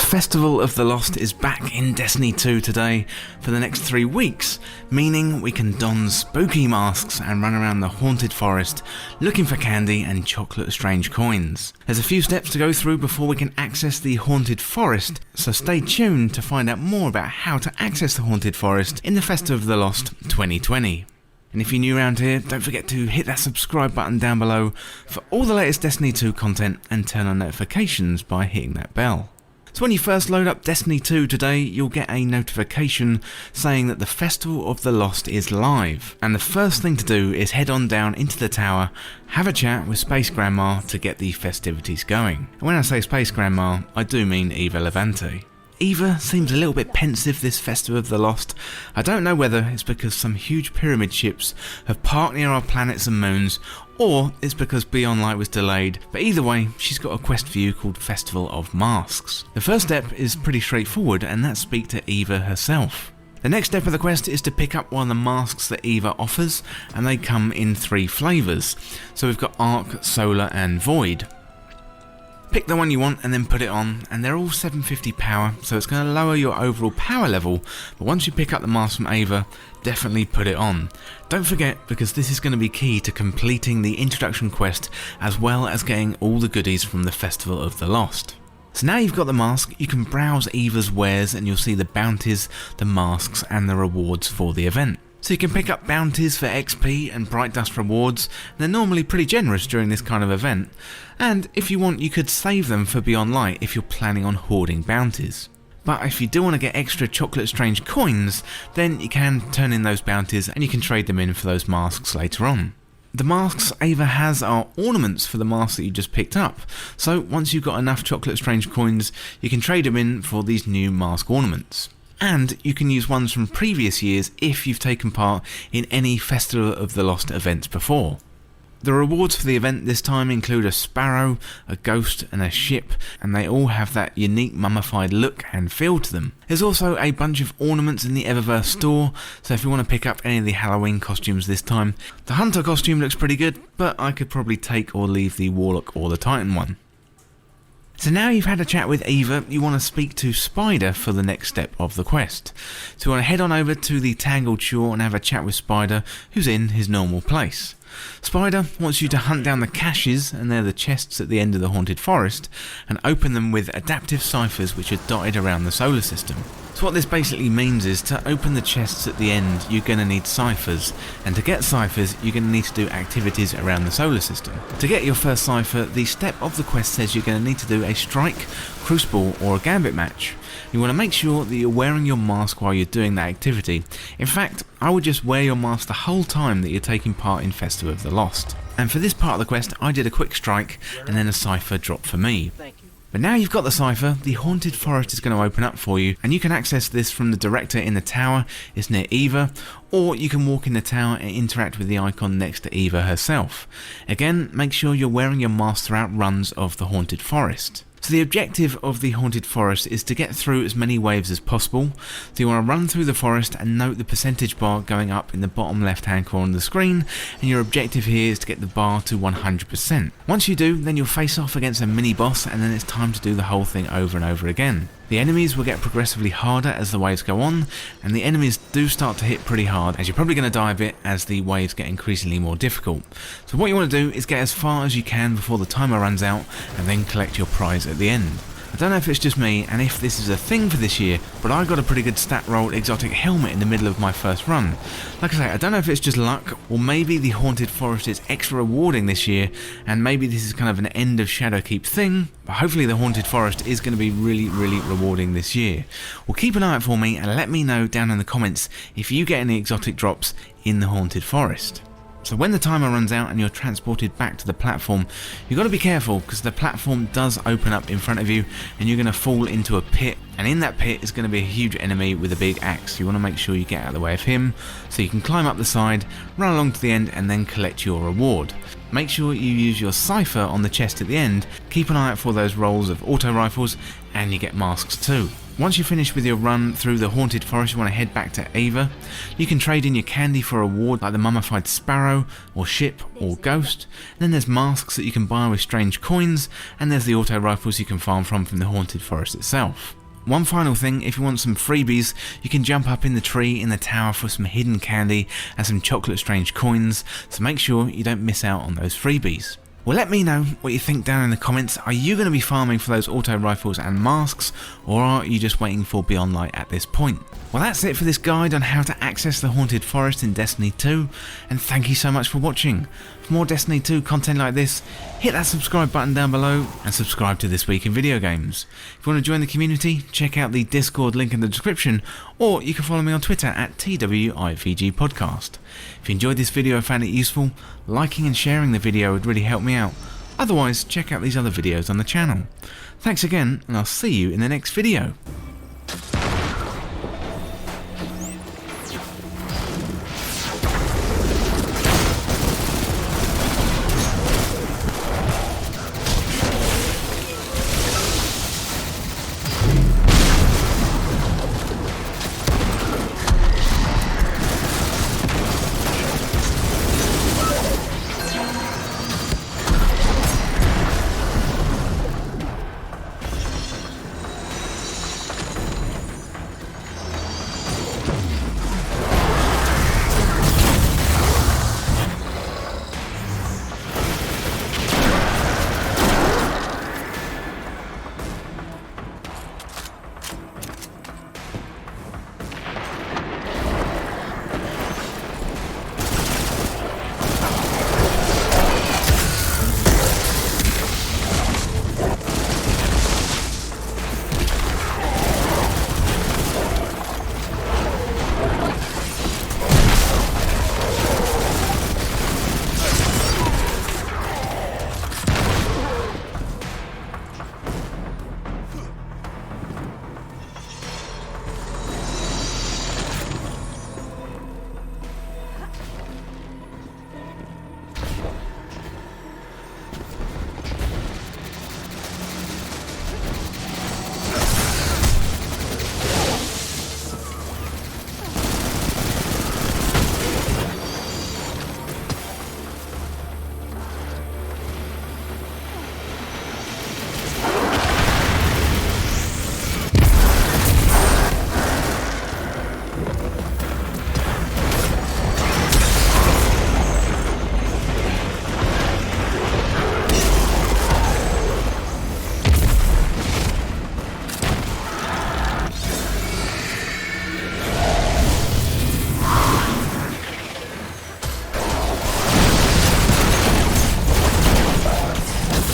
Festival of the Lost is back in Destiny 2 today for the next 3 weeks, meaning we can don spooky masks and run around the haunted forest looking for candy and chocolate strange coins. There's a few steps to go through before we can access the haunted forest, so stay tuned to find out more about how to access the haunted forest in the Festival of the Lost 2020. And if you're new around here, don't forget to hit that subscribe button down below for all the latest Destiny 2 content and turn on notifications by hitting that bell. So when you first load up Destiny 2 today, you'll get a notification saying that the Festival of the Lost is live. And the first thing to do is head on down into the tower, have a chat with Space Grandma to get the festivities going. And when I say Space Grandma, I do mean Eva Levante. Eva seems a little bit pensive this Festival of the Lost. I don't know whether it's because some huge pyramid ships have parked near our planets and moons, or it's because Beyond Light was delayed, but either way, she's got a quest for you called Festival of Masks. The first step is pretty straightforward, and that's speak to Eva herself. The next step of the quest is to pick up one of the masks that Eva offers, and they come in 3 flavours. So we've got Arc, Solar and Void. Pick the one you want and then put it on, and they're all 750 power, so it's going to lower your overall power level, but once you pick up the mask from Eva, definitely put it on. Don't forget, because this is going to be key to completing the introduction quest as well as getting all the goodies from the Festival of the Lost. So now you've got the mask, you can browse Eva's wares and you'll see the bounties, the masks and the rewards for the event. So you can pick up bounties for XP and Bright Dust rewards. They're normally pretty generous during this kind of event, and if you want you could save them for Beyond Light if you're planning on hoarding bounties. But if you do want to get extra chocolate strange coins, then you can turn in those bounties and you can trade them in for those masks later on. The masks Eva has are ornaments for the mask that you just picked up, so once you've got enough chocolate strange coins you can trade them in for these new mask ornaments. And you can use ones from previous years if you've taken part in any Festival of the Lost events before. The rewards for the event this time include a sparrow, a ghost and a ship, and they all have that unique mummified look and feel to them. There's also a bunch of ornaments in the Eververse store, so if you want to pick up any of the Halloween costumes this time. The Hunter costume looks pretty good, but I could probably take or leave the Warlock or the Titan one. So now you've had a chat with Eva, you want to speak to Spider for the next step of the quest. So you want to head on over to the Tangled Shore and have a chat with Spider, who's in his normal place. Spider wants you to hunt down the caches, and they're the chests at the end of the haunted forest, and open them with adaptive ciphers which are dotted around the solar system. So what this basically means is to open the chests at the end you're going to need ciphers, and to get ciphers you're going to need to do activities around the solar system. To get your first cipher, the step of the quest says you're going to need to do a strike, crucible or a gambit match. You want to make sure that you're wearing your mask while you're doing that activity. In fact, I would just wear your mask the whole time that you're taking part in Festival of the Lost. And for this part of the quest I did a quick strike and then a cipher dropped for me. But now you've got the cipher, the haunted forest is going to open up for you, and you can access this from the director in the tower, it's near Eva, or you can walk in the tower and interact with the icon next to Eva herself. Again, make sure you're wearing your mask throughout runs of the haunted forest. So the objective of the haunted forest is to get through as many waves as possible. So you want to run through the forest and note the percentage bar going up in the bottom left hand corner of the screen, and your objective here is to get the bar to 100%. Once you do, then you'll face off against a mini boss, and then it's time to do the whole thing over and over again. The enemies will get progressively harder as the waves go on, and the enemies do start to hit pretty hard, as you're probably going to die a bit as the waves get increasingly more difficult. So what you want to do is get as far as you can before the timer runs out, and then collect your prize at the end. I don't know if it's just me and if this is a thing for this year, but I got a pretty good stat roll exotic helmet in the middle of my first run. Like I say, I don't know if it's just luck, or maybe the haunted forest is extra rewarding this year, and maybe this is kind of an end of Shadowkeep thing, but hopefully the haunted forest is going to be really rewarding this year. Well, keep an eye out for me and let me know down in the comments if you get any exotic drops in the haunted forest. So when the timer runs out and you're transported back to the platform, you've got to be careful because the platform does open up in front of you and you're going to fall into a pit, and in that pit is going to be a huge enemy with a big axe. You want to make sure you get out of the way of him so you can climb up the side, run along to the end and then collect your reward. Make sure you use your cipher on the chest at the end, keep an eye out for those rolls of auto rifles, and you get masks too. Once you're finished with your run through the haunted forest, you want to head back to Eva. You can trade in your candy for a reward like the mummified sparrow, or ship, or ghost. And then there's masks that you can buy with strange coins, and there's the auto rifles you can farm from the haunted forest itself. One final thing, if you want some freebies, you can jump up in the tree in the tower for some hidden candy and some chocolate strange coins, so make sure you don't miss out on those freebies. Well, let me know what you think down in the comments. Are you going to be farming for those auto rifles and masks, or are you just waiting for Beyond Light at this point? Well, that's it for this guide on how to access the Haunted Forest in Destiny 2, and thank you so much for watching. For more Destiny 2 content like this, hit that subscribe button down below and subscribe to This Week in Video Games. If you want to join the community, check out the Discord link in the description, or you can follow me on Twitter at TWIVG Podcast. If you enjoyed this video and found it useful, liking and sharing the video would really help me out. Otherwise, check out these other videos on the channel. Thanks again, and I'll see you in the next video.